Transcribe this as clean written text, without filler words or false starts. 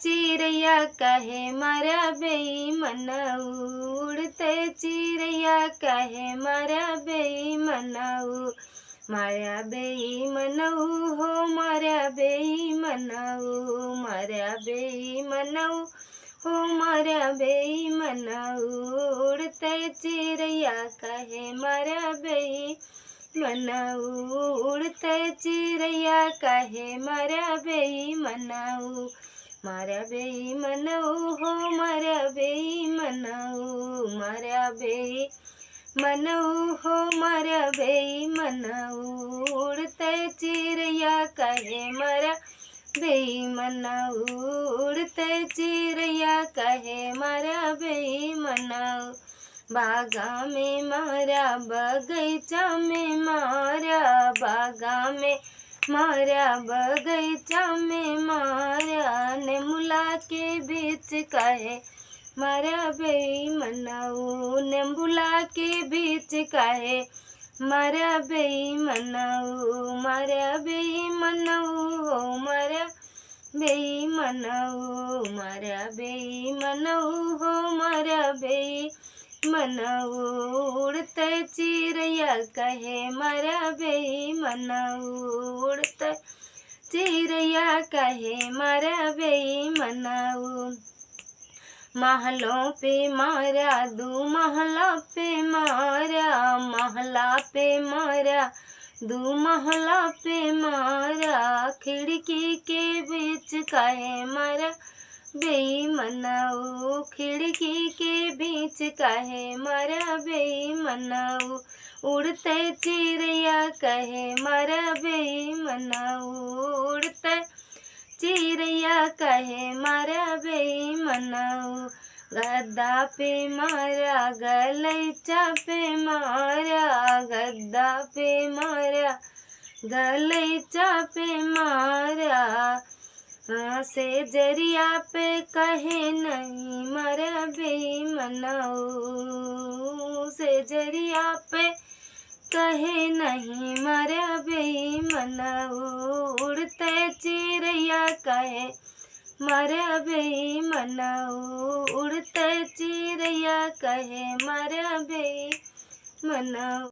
चिड़ैया कहे मारा बेईमनऊ, उड़ते चिड़ैया कहे मारा बेईमनऊ, मारा बेईमनऊ हो मारा बेईमनऊ, मारा बेईमनऊ हो मारा बेईमनऊ, उड़ते चिड़ैया कहे मारा बेईमनऊ, उड़ते चिड़ैया कहे मारा बेईमनऊ, मारा बेईमनऊ हो मारा बेईमनऊ, मारा बेईमनऊ हो मारा बेईमनऊ, उड़ते चिड़ैया कहे मारा बेईमनऊ, उड़ते चिड़ैया कहे मारा बेईमनऊ, बागा में मारा बगीचा में मारा, बागा में मारा बगीचा में मारा, नेमुला के बीच कहे मारा बेईमनऊ, नेमुला के बीच कहे मारा बेईमनऊ, मारा बेईमनऊ हो मारा बेईमनऊ, मारा बेईमनऊ हो मारा बेईमनऊ, उड़ते चिड़ैया कहे मारा बेईमनऊ, उड़ते चिड़ैया कहे मारा बेईमनऊ, महलों पे मारा दू महला पे मारा, महला पे मारा दू महला पे मारा, खिड़की के बीच कहे मारा बेईमनऊ, खिड़की के बीच कहे मारा बेईमनऊ, उड़ते चिड़ैया कहे मारा बेईमनऊ, उड़ते चिड़ैया कहे मारा बेईमनऊ, गद्दा पे मारा गलीचा पे मारा, गद्दा पे मारा गलीचा पे मारा, से जरिया पे कहे नहीं मारा बेईमनऊ, से जरिया पे कहे नहीं मारा बेईमनऊ, उड़ते चिड़ैया कहे मारा बेईमनऊ, उड़ते चिड़ैया कहे मारा बेईमनऊ।